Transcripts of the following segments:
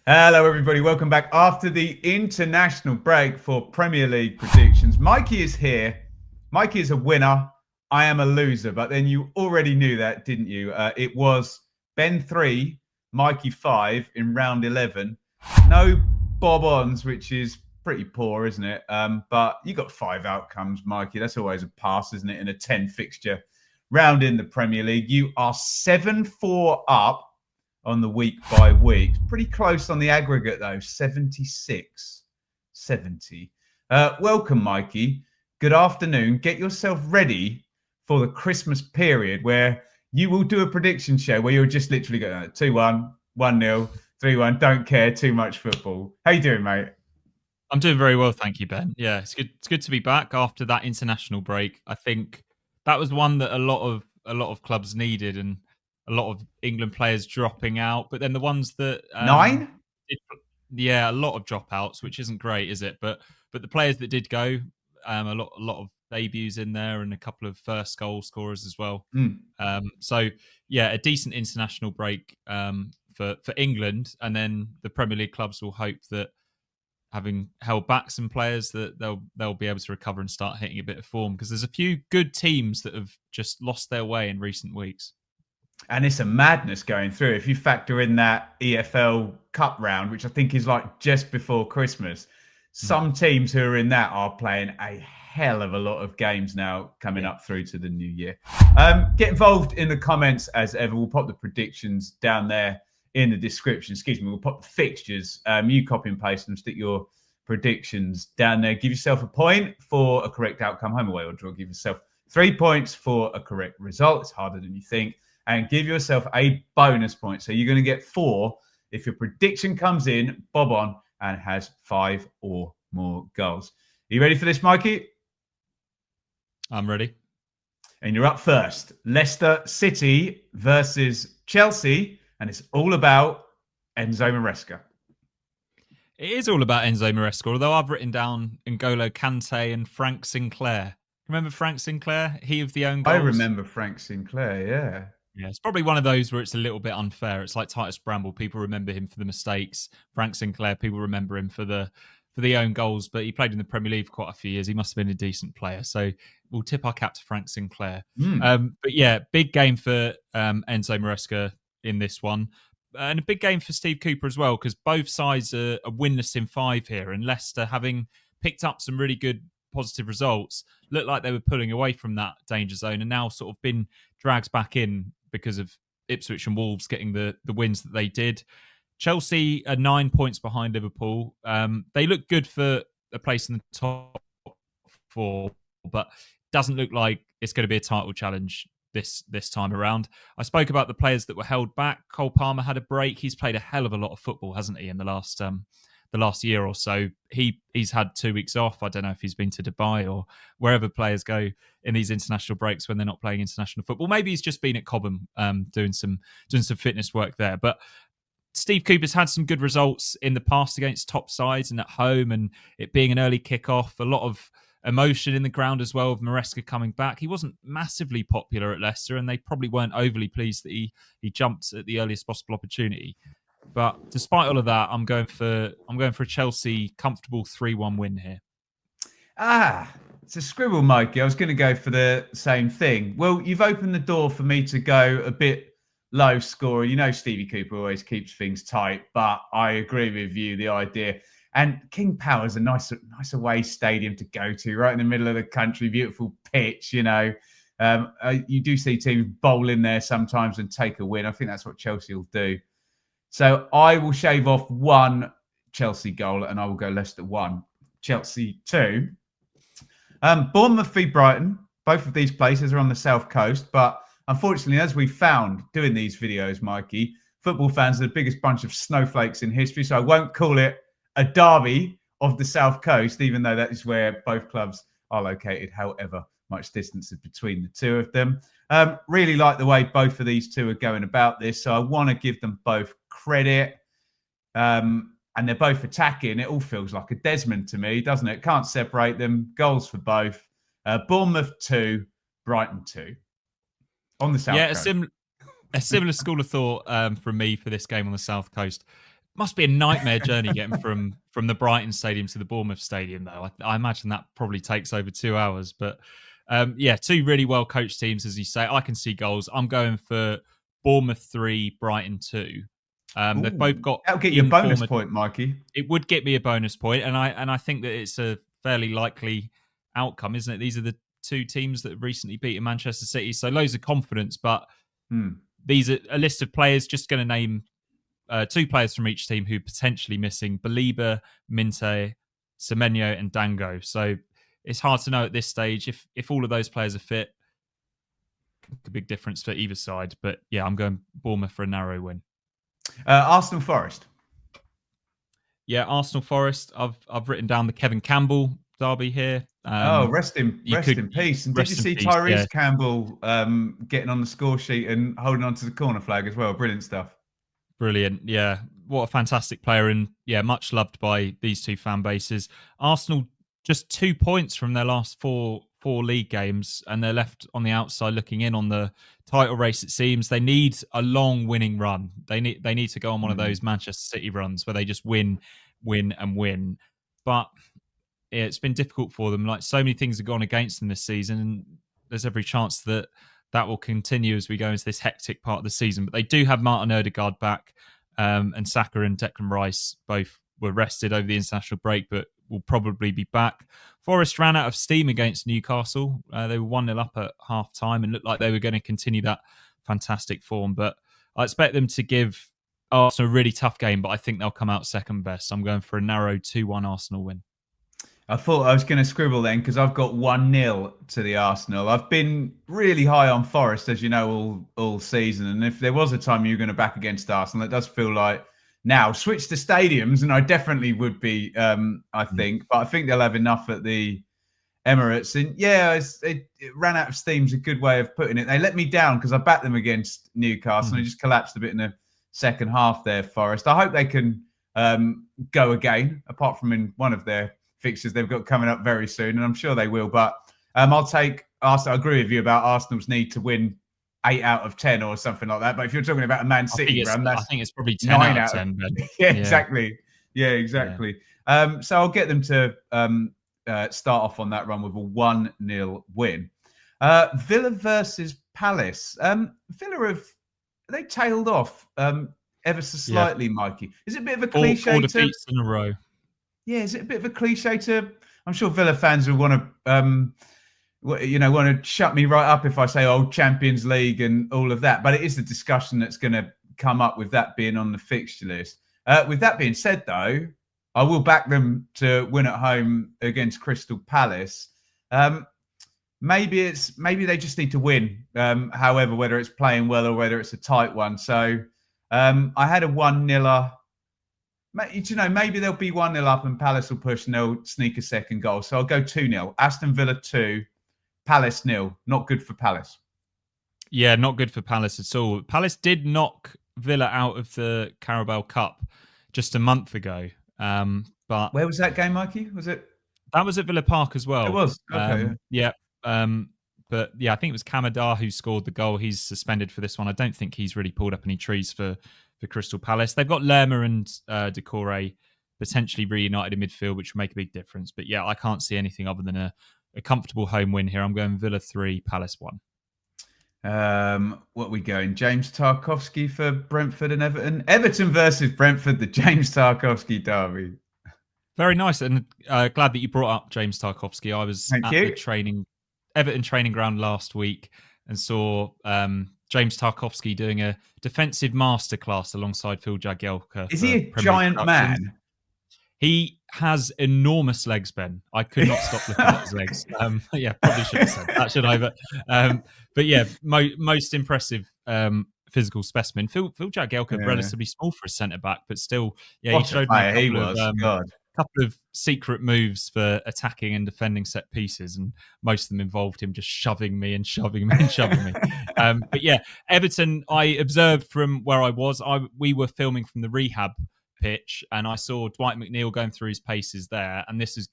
Hello, everybody. Welcome back after the international break for Premier League predictions. Mikey is here. Mikey is a winner. I am a loser, but then you already knew that, didn't you? It was Ben 3, Mikey 5 in round 11. No bob-ons, which is pretty poor, isn't it? But you got 5 outcomes, Mikey. That's always a pass, isn't it, in a 10 fixture round in the Premier League. You are 7-4 up on the week by week. Pretty close on the aggregate, though. 76, 70. Welcome, Mikey. Good afternoon. Get yourself ready for the Christmas period where you will do a prediction show where you'll just literally go 2-1, 1-0, 3-1. Don't care too much football. How you doing, mate? I'm doing very well, thank you, Ben. Yeah, it's good. It's good to be back after that international break. I think that was one that a lot of clubs needed, and a lot of England players dropping out. But then the ones that, 9? yeah, a lot of dropouts, which isn't great, is it? But the players that did go, a lot of debuts in there, and a couple of first goal scorers as well. So yeah, a decent international break for England, and then the Premier League clubs will hope that, having held back some players, that they'll be able to recover and start hitting a bit of form, because there's a few good teams that have just lost their way in recent weeks. And it's a madness going through. If you factor in that EFL Cup round, which I think is like just before Christmas, some teams who are in that are playing a hell of a lot of games now coming up through to the new year. Get involved in the comments as ever. We'll pop the predictions down there in the description. Excuse me. We'll pop the fixtures. You copy and paste them, stick your predictions down there. Give yourself a point for a correct outcome, home, away, or draw. Give yourself 3 points for a correct result. It's harder than you think. And give yourself a bonus point. So you're going to get 4 if your prediction comes in, bob on, and has 5 or more goals. Are you ready for this, Mikey? I'm ready. And you're up first. Leicester City versus Chelsea. And it's all about Enzo Maresca. It is all about Enzo Maresca, although I've written down N'Golo Kante and Frank Sinclair. Remember Frank Sinclair? He of the own goals? I remember Frank Sinclair, yeah. Yeah, it's probably one of those where it's a little bit unfair. It's like Titus Bramble. People remember him for the mistakes. Frank Sinclair, people remember him for the own goals, but he played in the Premier League for quite a few years. He must have been a decent player. So we'll tip our cap to Frank Sinclair. But yeah, big game for Enzo Maresca in this one. And a big game for Steve Cooper as well, because both sides are winless in 5 here. And Leicester, having picked up some really good positive results, looked like they were pulling away from that danger zone, and now sort of been dragged back in because of Ipswich and Wolves getting the wins that they did. Chelsea are 9 points behind Liverpool. They look good for a place in the top 4, but doesn't look like it's going to be a title challenge this time around. I spoke about the players that were held back. Cole Palmer had a break. He's played a hell of a lot of football, hasn't he, in the last year or so. He's had 2 weeks off. I don't know if he's been to Dubai or wherever players go in these international breaks when they're not playing international football. Maybe he's just been at Cobham doing some fitness work there. But Steve Cooper's had some good results in the past against top sides and at home, and it being an early kickoff, a lot of emotion in the ground as well, of Maresca coming back. He wasn't massively popular at Leicester, and they probably weren't overly pleased that he jumped at the earliest possible opportunity. But despite all of that, I'm going for a Chelsea comfortable 3-1 win here. It's a scribble, Mikey. I was going to go for the same thing. Well, you've opened the door for me to go a bit low score. You know, Stevie Cooper always keeps things tight, but I agree with you, the idea. And King Power's a nice away stadium to go to, right in the middle of the country, beautiful pitch, you know. You do see teams bowl in there sometimes and take a win. I think that's what Chelsea will do. So I will shave off 1 Chelsea goal and I will go Leicester 1, Chelsea 2. Bournemouth v Brighton. Both of these places are on the south coast, but unfortunately, as we found doing these videos, Mikey, football fans are the biggest bunch of snowflakes in history, so I won't call it a derby of the south coast, even though that is where both clubs are located, however much distance is between the two of them. Really like the way both of these two are going about this, so I want to give them both credit. And they're both attacking. It all feels like a Desmond to me, doesn't it? Can't separate them. Goals for both. Bournemouth 2, Brighton 2. On the south coast. A similar school of thought from me for this game on the south coast. Must be a nightmare journey getting from the Brighton Stadium to the Bournemouth Stadium, though. I imagine that probably takes over 2 hours. But two really well coached teams, as you say. I can see goals. I'm going for Bournemouth 3, Brighton 2. They've both Ooh, got that'll get you a bonus informed. point, Mikey. It would get me a bonus point, and I think that it's a fairly likely outcome, isn't it? These are the two teams that have recently beaten Manchester City, so loads of confidence. But these are a list of players. Just going to name two players from each team who are potentially missing: Baliba, Minte, Semenyo, and Dango. So it's hard to know at this stage if all of those players are fit. A big difference for either side, but yeah, I'm going Bournemouth for a narrow win. Arsenal Forest. Yeah, Arsenal Forest. I've written down the Kevin Campbell derby here. Rest in peace. And did you see Tyrese Campbell getting on the score sheet and holding on to the corner flag as well? Brilliant stuff. Brilliant. Yeah. What a fantastic player. And yeah, much loved by these two fan bases. Arsenal just 2 points from their last four league games, and they're left on the outside looking in on the title race, it seems. They need a long winning run. They need to go on one of those Manchester City runs where they just win. But yeah, it's been difficult for them. Like, so many things have gone against them this season, and there's every chance that will continue as we go into this hectic part of the season. But they do have Martin Odegaard back, and Saka and Declan Rice both were rested over the international break, but will probably be back. Forest ran out of steam against Newcastle. They were 1-0 up at half time and looked like they were going to continue that fantastic form. But I expect them to give Arsenal a really tough game, but I think they'll come out second best. I'm going for a narrow 2-1 Arsenal win. I thought I was going to scribble then because I've got 1-0 to the Arsenal. I've been really high on Forest, as you know, all season. And if there was a time you were going to back against Arsenal, it does feel like now. Switch to stadiums, and I definitely would be, I think. But I think they'll have enough at the Emirates. And yeah, it ran out of steam's a good way of putting it. They let me down because I backed them against Newcastle and it just collapsed a bit in the second half there, Forest. I hope they can go again, apart from in one of their fixtures they've got coming up very soon, and I'm sure they will. But I'll take Arsenal. I agree with you about Arsenal's need to win 8 out of 10 or something like that. But if you're talking about a Man City run, I think it's probably 10 out of 10. Yeah, exactly. Yeah, exactly. Yeah. So I'll get them to start off on that run with a 1-0 win. Villa versus Palace. Villa they tailed off ever so slightly, Mikey. Is it a bit of a cliche? 4 defeats in a row. Yeah, is it a bit of a cliche to? I'm sure Villa fans will want to, want to shut me right up if I say, "Oh, Champions League" and all of that. But it is the discussion that's going to come up with that being on the fixture list. With that being said, though, I will back them to win at home against Crystal Palace. Maybe they just need to win. However, whether it's playing well or whether it's a tight one. So I had a 1-0. Maybe they'll be 1-0 up and Palace will push and they'll sneak a second goal. So I'll go 2-0. Aston Villa 2, Palace 0. Not good for Palace. Yeah, not good for Palace at all. Palace did knock Villa out of the Carabao Cup just a month ago. But where was that game, Mikey? Was it? That was at Villa Park as well. It was. Okay. But yeah, I think it was Kamada who scored the goal. He's suspended for this one. I don't think he's really pulled up any trees for Crystal Palace. They've got Lerma and Decore potentially reunited in midfield, which will make a big difference. But yeah, I can't see anything other than a comfortable home win here. I'm going Villa 3, Palace 1. What are we going? James Tarkowski for Brentford and Everton. Everton versus Brentford, the James Tarkowski derby. Very nice, and glad that you brought up James Tarkowski. I was at the Everton training ground last week and saw James Tarkowski doing a defensive masterclass alongside Phil Jagielka. Is he a giant man? He has enormous legs, Ben. I could not stop looking at his legs. Yeah, probably should have said that, should I? But yeah, most impressive physical specimen. Phil Jagielka, relatively small for a centre back, but still, yeah, he showed me a couple of secret moves for attacking and defending set pieces, and most of them involved him just shoving me. But yeah, Everton, I observed from where I was. We were filming from the rehab pitch, and I saw Dwight McNeil going through his paces there, and this is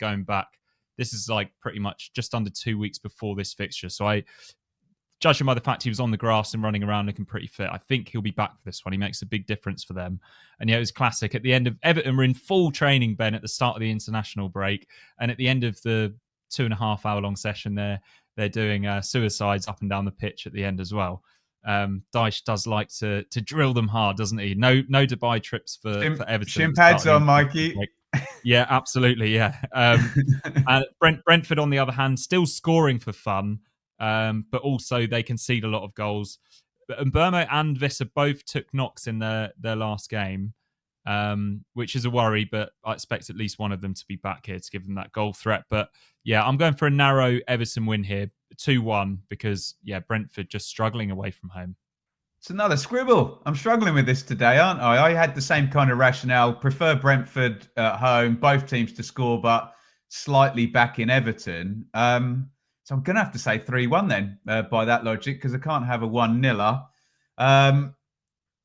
like pretty much just under 2 weeks before this fixture. So judging by the fact he was on the grass and running around looking pretty fit, I think he'll be back for this one. He makes a big difference for them. And yeah, it was classic. At the end of Everton were in full training, Ben, at the start of the international break. And at the end of the 2.5 hour long session, they're doing suicides up and down the pitch at the end as well. Dyche does like to drill them hard, doesn't he? No Dubai trips for Everton. Shin pads on, Mikey. Yeah, absolutely. Yeah. And Brentford, on the other hand, still scoring for fun, but also they concede a lot of goals. And Bournemouth and Vissa both took knocks in their last game, which is a worry, but I expect at least one of them to be back here to give them that goal threat. But yeah, I'm going for a narrow Everton win here, 2-1, because yeah, Brentford just struggling away from home. It's another scribble. I'm struggling with this today, aren't I? I had the same kind of rationale. Prefer Brentford at home, both teams to score, but slightly back in Everton. So I'm going to have to say 3-1 then, by that logic, because I can't have a 1-0.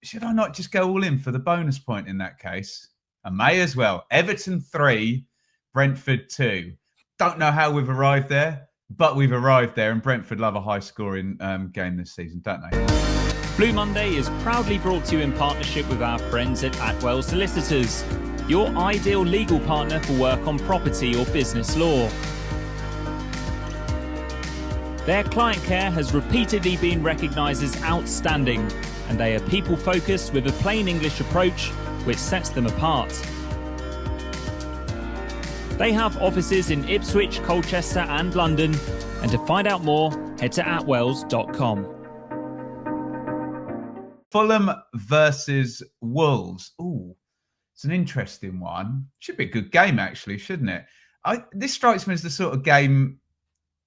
Should I not just go all in for the bonus point in that case? I may as well. Everton 3, Brentford 2. Don't know how we've arrived there, but we've arrived there, and Brentford love a high-scoring game this season, don't they? Blue Monday is proudly brought to you in partnership with our friends at Atwell Solicitors, your ideal legal partner for work on property or business law. Their client care has repeatedly been recognised as outstanding, and they are people-focused with a plain English approach which sets them apart. They have offices in Ipswich, Colchester and London, and to find out more, head to atwells.com. Fulham versus Wolves. Ooh, it's an interesting one. Should be a good game, actually, shouldn't it? This strikes me as the sort of game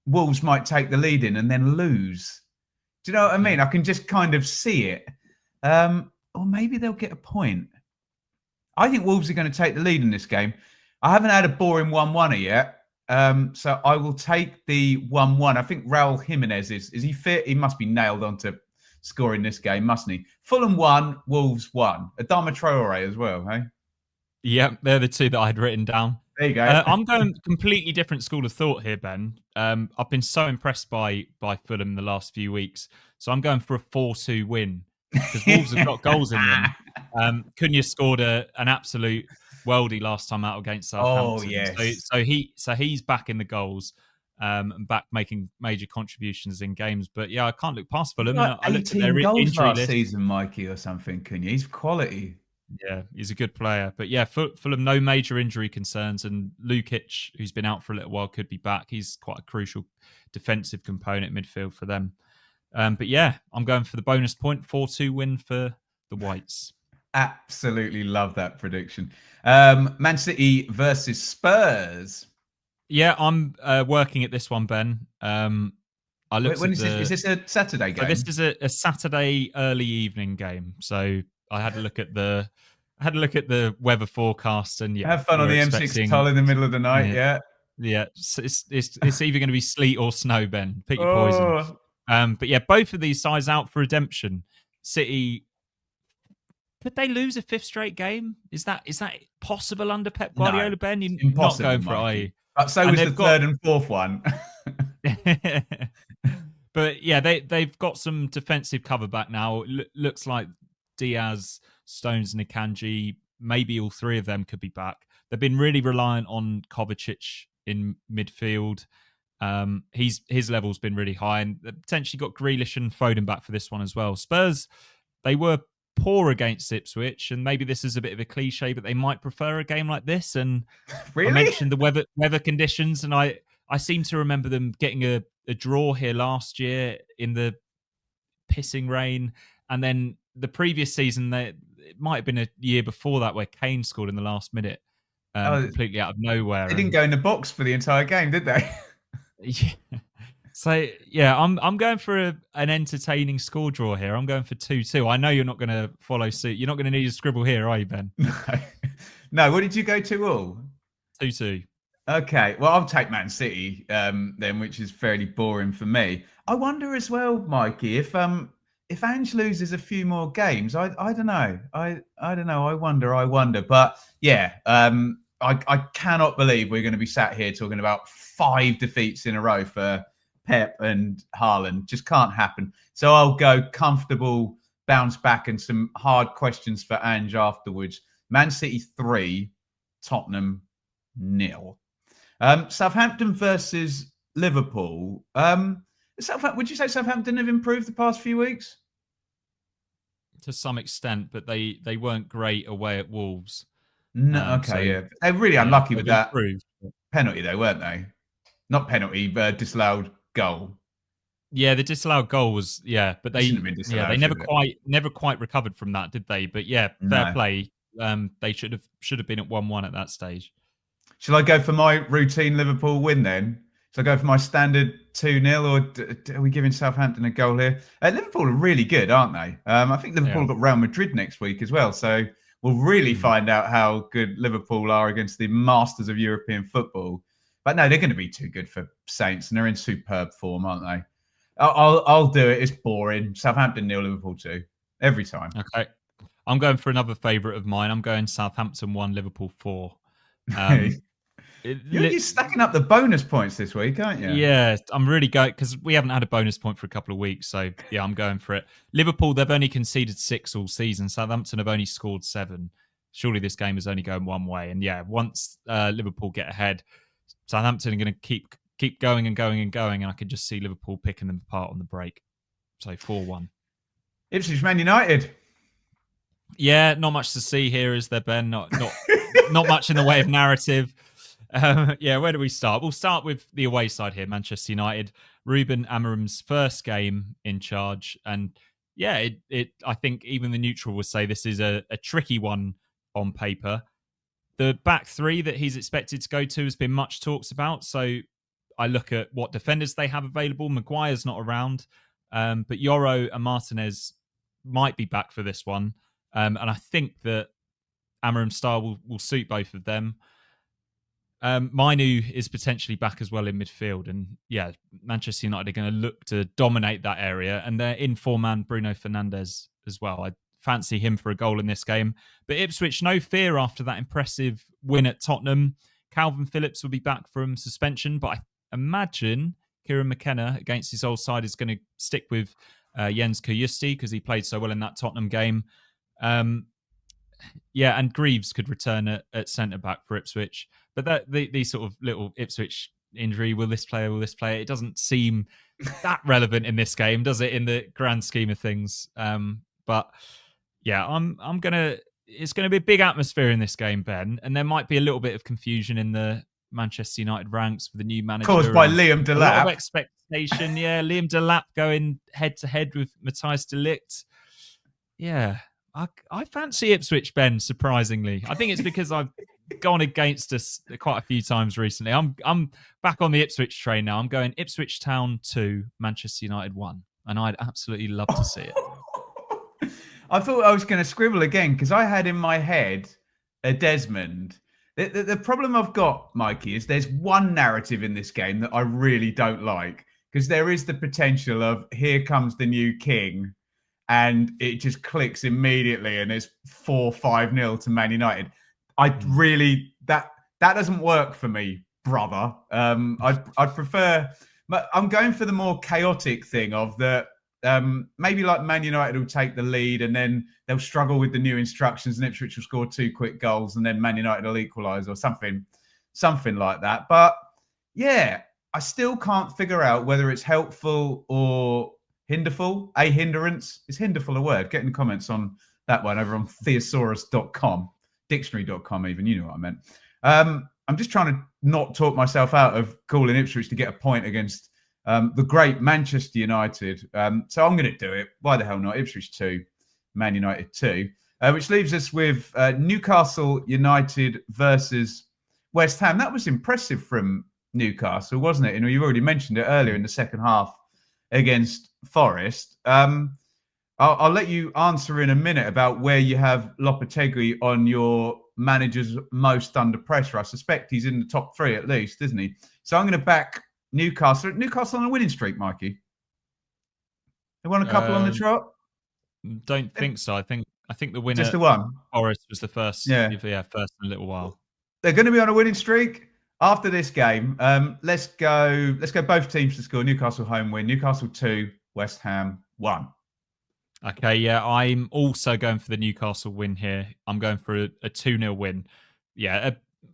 Wolves might take the lead in and then lose. Do you know what I mean? I can just kind of see it. Or maybe they'll get a point. I think Wolves are going to take the lead in this game. I haven't had a boring 1-1 yet. So I will take the 1-1. I think Raul Jimenez is he fit? He must be nailed onto scoring this game, mustn't he? Fulham 1, Wolves 1. Adama Traore as well, hey? Yeah, they're the two that I'd written down. There you go. I'm going completely different school of thought here, Ben. I've been so impressed by Fulham the last few weeks. So I'm going for a 4-2 win because Wolves have got goals in them. Cunha scored an absolute worldie last time out against Southampton. Oh, yes. So he's back in the goals. And back making major contributions in games. But yeah, I can't look past Fulham. Like I looked at their injury last list. season, Mikey, or something. Cunha, he's quality. Yeah, he's a good player. But yeah, Fulham, no major injury concerns. And Lukic, who's been out for a little while, could be back. He's quite a crucial defensive component midfield for them. But yeah, I'm going for the bonus point, 4-2 win for the Whites. Absolutely love that prediction. Man City versus Spurs. Yeah, I'm working at this one, Ben. I looked when is this a Saturday game? So this is a Saturday early evening game. So I had a look at the weather forecast and yeah, have fun on the M6 toll in the middle of the night. Yeah. It's either going to be sleet or snow, Ben. Pick your poison. But yeah, both of these sides out for redemption. City, could they lose a fifth straight game? Is that possible under Pep Guardiola, No, Ben? You're impossible, not going for it, are you? But so was the third and fourth one. But yeah, they've got some defensive cover back now. Looks like Diaz, Stones, and Akanji, maybe all three of them could be back. They've been really reliant on Kovacic in midfield. His level's been really high, and they've potentially got Grealish and Foden back for this one as well. Spurs, they were poor against Ipswich, and maybe this is a bit of a cliche, but they might prefer a game like this. And really? I mentioned the weather conditions, and I seem to remember them getting a draw here last year in the pissing rain, and then the previous season, it might have been a year before that where Kane scored in the last minute, completely out of nowhere. They didn't go in the box for the entire game, did they? Yeah. So yeah, I'm going for an entertaining score draw here. I'm going for 2-2. I know you're not going to follow suit. You're not going to need a scribble here, are you, Ben? No. What did you go to all? 2-2. Okay. Well, I'll take Man City then, which is fairly boring for me. I wonder as well, Mikey, if Ange loses a few more games, I don't know. I don't know. I wonder. But yeah, I cannot believe we're going to be sat here talking about 5 defeats in a row for Pep and Haaland. Just can't happen. So I'll go comfortable, bounce back, and some hard questions for Ange afterwards. Man City 3, Tottenham 0. Southampton versus Liverpool. Would you say Southampton have improved the past few weeks? To some extent, but they weren't great away at Wolves. No, okay, They're really unlucky with that penalty, though, weren't they? Not penalty, but disallowed goal. Yeah, the disallowed goal was but they they never quite recovered from that, did they? But fair play. They should have been at 1-1 at that stage. Shall I go for my routine Liverpool win then? Shall I go for my standard 2-0, or are we giving Southampton a goal here? Liverpool are really good, aren't they? I think Liverpool got Real Madrid next week as well, so we'll really find out how good Liverpool are against the masters of European football. But no, they're going to be too good for Saints, and they're in superb form, aren't they? I'll do it. It's boring. Southampton 0, Liverpool 2 every time. Okay, I'm going for another favourite of mine. I'm going Southampton 1, Liverpool 4. You're stacking up the bonus points this week, aren't you? Yeah, I'm really going because we haven't had a bonus point for a couple of weeks. So yeah, I'm going for it. Liverpool, they've only conceded 6 all season. Southampton have only scored 7. Surely this game is only going one way. And yeah, once Liverpool get ahead, Southampton are going to keep going and going and going. And I could just see Liverpool picking them apart on the break. So 4-1. Ipswich Man United. Yeah, not much to see here, is there, Ben? Not much in the way of narrative. Where do we start? We'll start with the away side here, Manchester United. Ruben Amorim's first game in charge. And yeah, I think even the neutral would say this is a tricky one on paper. The back three that he's expected to go to has been much talked about. So I look at what defenders they have available. Maguire's not around, but Yoro and Martinez might be back for this one. And I think that Amorim's style will suit both of them. Mainu is potentially back as well in midfield. And yeah, Manchester United are going to look to dominate that area. And they're in four-man Bruno Fernandes as well. I fancy him for a goal in this game. But Ipswich, no fear after that impressive win at Tottenham. Calvin Phillips will be back from suspension. But I imagine Kieran McKenna against his old side is going to stick with Jens Kajusty because he played so well in that Tottenham game. And Greaves could return at centre-back for Ipswich. But the sort of little Ipswich injury, will this player, it doesn't seem that relevant in this game, does it, in the grand scheme of things? But yeah, it's going to be a big atmosphere in this game, Ben, and there might be a little bit of confusion in the Manchester United ranks with the new manager. Caused by Liam Delap. A lot of expectation, Liam Delap going head-to-head with Matthijs de Ligt. Yeah, I fancy Ipswich, Ben, surprisingly. I think it's because I've gone against us quite a few times recently. I'm back on the Ipswich train now. I'm going Ipswich Town 2, Manchester United 1. And I'd absolutely love to see it. I thought I was going to scribble again because I had in my head a Desmond. The problem I've got, Mikey, is there's one narrative in this game that I really don't like because there is the potential of here comes the new king and it just clicks immediately and it's 4-5-0 to Man United. I really, that doesn't work for me, brother. I'd prefer, but I'm going for the more chaotic thing of the, maybe like Man United will take the lead and then they'll struggle with the new instructions and Ipswich will score 2 quick goals and then Man United will equalise or something like that. But yeah, I still can't figure out whether it's helpful or hinderful. A hindrance. Is hinderful a word? Get in the comments on that one over on thesaurus.com. Dictionary.com even, you know what I meant. I'm just trying to not talk myself out of calling Ipswich to get a point against the great Manchester United. So I'm going to do it. Why the hell not? Ipswich 2, Man United 2. Which leaves us with Newcastle United versus West Ham. That was impressive from Newcastle, wasn't it? You know, you already mentioned it earlier in the second half against Forest. I'll let you answer in a minute about where you have Lopetegui on your managers most under pressure. I suspect he's in the top 3 at least, isn't he? So I'm going to back Newcastle. Newcastle on a winning streak, Mikey. They won a couple on the trot? Don't think so. I think the winner, just the one. Forest, was the first. Yeah, first in a little while. They're going to be on a winning streak. After this game, let's go both teams to score. Newcastle home win. Newcastle 2, West Ham 1. Okay, yeah, I'm also going for the Newcastle win here. I'm going for a 2-0 win. Yeah,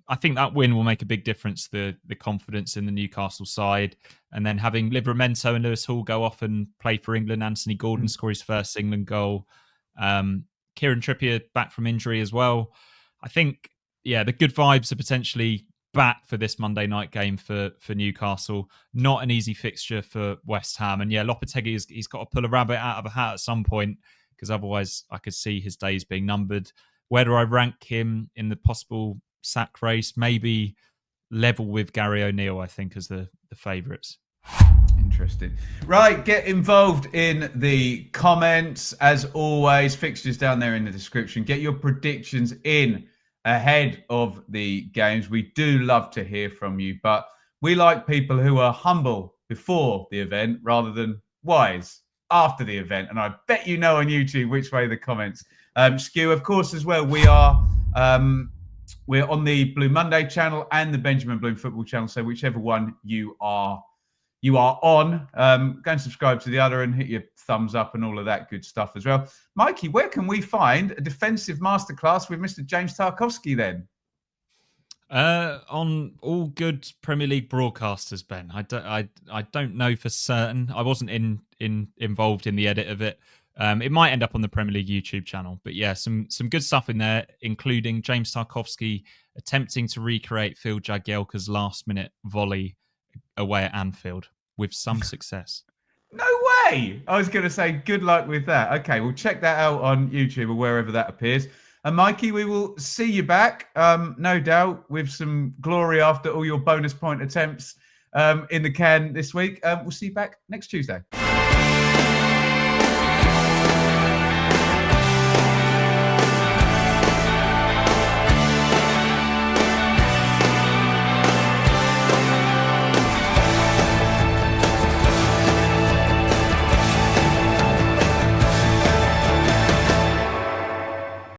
I think that win will make a big difference to the confidence in the Newcastle side. And then having Livramento and Lewis Hall go off and play for England, Anthony Gordon score his first England goal. Kieran Trippier back from injury as well. I think, yeah, the good vibes are potentially back for this Monday night game for Newcastle. Not an easy fixture for West Ham. And yeah, Lopetegui, he's got to pull a rabbit out of a hat at some point, because otherwise I could see his days being numbered. Where do I rank him in the possible sack race? Maybe level with Gary O'Neill, I think, as the favourites. Interesting. Right, get involved in the comments. As always, fixtures down there in the description. Get your predictions in ahead of the games. We do love to hear from you, but we like people who are humble before the event rather than wise after the event. And I bet you know on YouTube which way the comments skew. Of course, as well, we're on the Blue Monday channel and the Benjamin Bloom Football channel. So whichever one you are on, go and subscribe to the other and hit your thumbs up and all of that good stuff as well. Mikey, where can we find a defensive masterclass with Mr. James Tarkowski then? On all good Premier League broadcasters, Ben. I don't know for certain. I wasn't involved in the edit of it. It might end up on the Premier League YouTube channel, but yeah, some good stuff in there, including James Tarkowski attempting to recreate Phil Jagielka's last-minute volley away at Anfield with some success. No way! I was going to say good luck with that. Okay, we'll check that out on YouTube or wherever that appears. And Mikey, we will see you back, no doubt, with some glory after all your bonus point attempts in the can this week. We'll see you back next Tuesday.